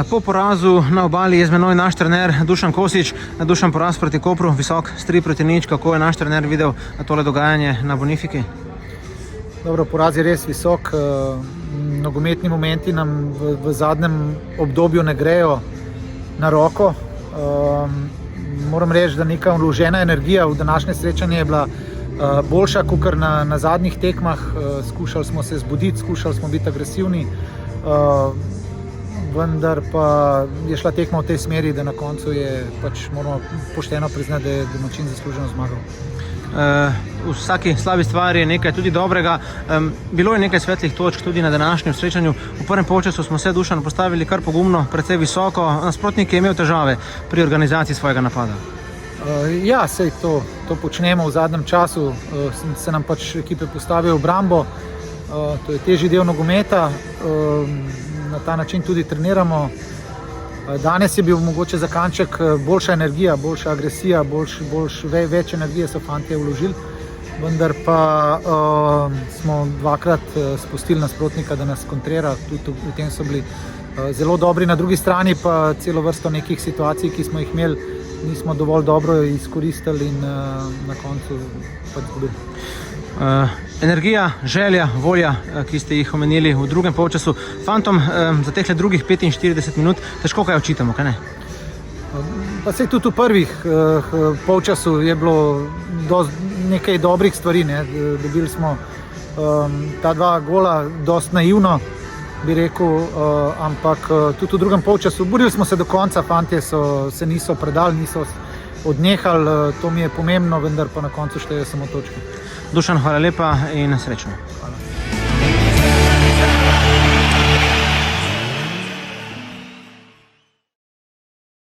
Po porazu na Obali je z menoj naš trener Dušan Kosič. Dušan, poraz proti Kopru, visok 3-0. Kako je naš trener videl tole dogajanje na Bonifiki? Dobro, poraz je res visok. Nogometni momenti nam v zadnjem obdobju ne grejo na roko. Moram reči, da neka vložena energija v današnje srečanje je bila boljša kot na zadnjih tekmah. Skušali smo se zbuditi, skušali smo biti agresivni, vendar pa je šla tekma v tej smeri, da na koncu je moramo pošteno priznati, da je domačin zasluženo zmagal. V vsaki slabi stvari je nekaj tudi dobrega. Bilo je nekaj svetlih točk tudi na današnjem srečanju. V prvem polčasu smo se, Dušan, postavili kar pogumno, precej visoko. Nasprotnik je imel težave pri organizaciji svojega napada. Ja, sej to počnemo v zadnjem času. Se nam ekipe postavijo v obrambo. To je težji del nogometa. Na ta način tudi treniramo. Danes je bil mogoče za kanček boljša energija, boljša agresija, več energije so fantje vložili, vendar pa smo dvakrat spustili nasprotnika, da nas kontrira. Tudi v tem so bili zelo dobri. Na drugi strani pa celo vrsto nekih situacij, ki smo jih imeli, nismo dovolj dobro izkoristili in na koncu izgubili. Energija, želja, volja, ki ste jih omenili v drugem polčasu. Fantom za teh drugih 45 minut težko kaj očitamo, kaj ne? Pa sej tudi v prvih polčasu je bilo nekaj dobrih stvari. Dobili smo ta dva gola dosti naivno, bi rekel, ampak tudi v drugem polčasu borili smo se do konca, fantje se niso predali, niso odnehali, to mi je pomembno, vendar pa na koncu štejejo samo točke. Dušan, hvala lepa in srečno.